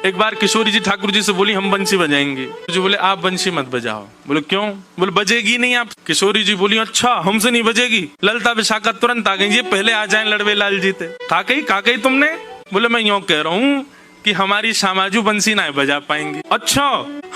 एक बार किशोरी जी ठाकुर जी से बोली हम बंसी बजाएंगे। जो बोले आप बंसी मत बजाओ। बोले क्यों? बोले बजेगी नहीं आप। किशोरी जी बोली अच्छा हमसे नहीं बजेगी। ललता विशाखा तुरंत आ गई, ये पहले आ जाए लड़वे लाल जी थे। काकई तुमने? बोले मैं यूं कह रहा हूँ कि हमारी श्यामाजू बंसी ना बजा पाएंगी। अच्छा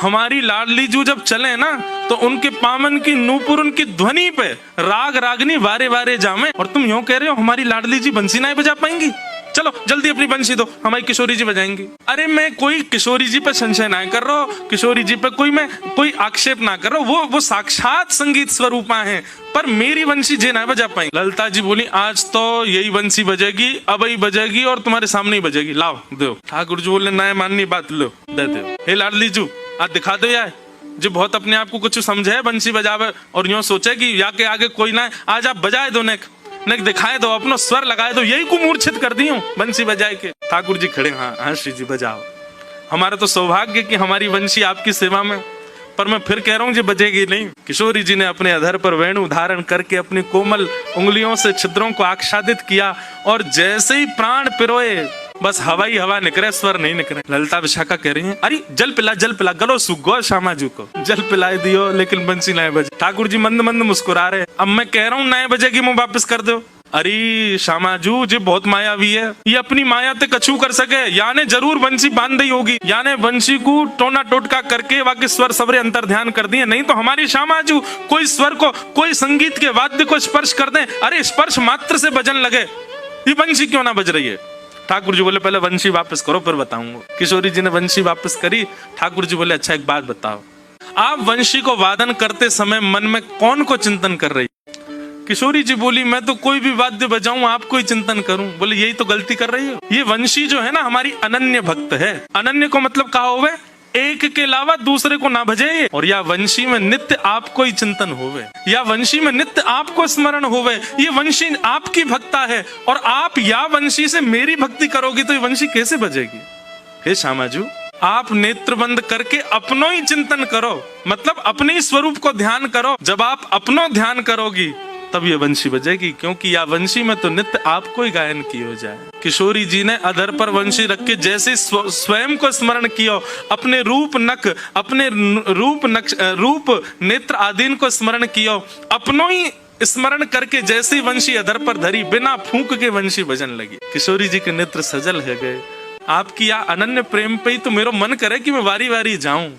हमारी लाडली जू जब चले ना तो उनके पामन की नूपुर उनकी ध्वनि पे राग रागनी वारे वारे जामे, और तुम यूं कह रहे हो हमारी लाडली जी बंसी ना बजा पाएंगी। चलो जल्दी अपनी बंसी दो, हमारी किशोरी जी बजाएंगी। अरे मैं कोई किशोरी जी पे संशय ना कर रहा हूँ, किशोरी जी पे कोई आक्षेप ना कर रहा हूँ, वो साक्षात संगीत स्वरूपा है, पर मेरी बंसी जे ना बजा पाएंगी। ललता जी बोली आज तो यही बंसी बजेगी, अब ही बजेगी और तुम्हारे सामने ही बजेगी, लाओ दो। ठाकुर जी बोले ना माननी बात, लो दे दो। हे लाडली जू आज दिखा दो यार, जो बहुत अपने आप को कुछ समझे बंसी बजावे और यूं सोचे कि या के आगे कोई ना है, आज आप बजाए दो, नेक दिखाए दो, अपना स्वर लगाए दो, यही को मूर्छित कर दी हूँ बंसी बजाए के। ठाकुर जी खड़े, हाँ श्री जी बजाओ, हमारा तो सौभाग्य कि हमारी बंसी आपकी सेवा में, पर मैं फिर कह रहा हूँ जी बजेगी नहीं। किशोरी जी ने अपने अधर पर वेणु धारण करके अपनी कोमल उंगलियों से छिद्रों को आच्छादित किया और जैसे ही प्राण पिरोए बस हवा ही हवा निकले, स्वर नहीं निकले। ललता विशाखा कह रही है अरे जल पिला गलो सुगो श्यामाजू को जल पिला दियो, लेकिन बंसी नए बजे। ठाकुर जी मंद मंद मुस्कुरा रहे। अब मैं कह रहा हूँ नए बजेगी मुंह वापस कर दो। अरे श्यामाजू जी बहुत मायावी है, ये अपनी माया ते कछू कर सके, याने जरूर बंसी बांध दी होगी, याने बंसी को टोना टोटका करके बाकी स्वर सबरे अंतर ध्यान कर दिए, नहीं तो हमारी श्यामाजू कोई स्वर को कोई संगीत के वाद्य को स्पर्श कर दे, अरे स्पर्श मात्र से बजन लगे, ये बंसी क्यों ना बज रही है। ठाकुर जी बोले पहले बंसी वापस करो फिर बताऊंगा। किशोरी जी ने बंसी वापस करी। ठाकुर जी बोले अच्छा एक बात बताओ, आप बंसी को वादन करते समय मन में कौन को चिंतन कर रही? किशोरी जी बोली मैं तो कोई भी वाद्य बजाऊं आपको ही चिंतन करूं। बोले यही तो गलती कर रही हो, ये वंशी जो है ना हमारी अनन्य भक्त है। अनन्य को मतलब कहा होवे एक के अलावा दूसरे को ना भजे, और या वंशी में नित्य आपको ही चिंतन होवे, या वंशी में नित्य आपको स्मरण होवे, ये वंशी आपकी भक्ता है और आप या वंशी से मेरी भक्ति करोगी तो ये वंशी कैसे बजेगी। हे श्यामाजू आप नेत्र बंद करके अपनो ही चिंतन करो, मतलब अपने ही स्वरूप को ध्यान करो। जब आप अपनो ध्यान करोगी तब ये वंशी बजेगी, क्योंकि या वंशी में तो नित्य आपको ही गायन की हो जाए। किशोरी जी ने अधर पर वंशी रख के जैसे स्वयं को स्मरण किया, अपने रूप नक, अपने रूप नेत्र आदि को स्मरण किया, अपनो ही स्मरण करके जैसे ही वंशी अधर पर धरी बिना फूंक के वंशी बजन लगी। किशोरी जी के नेत्र सजल है गए। आपकी या अनन्य प्रेम पे ही तो मेरा मन करे कि मैं वारी वारी जाऊं।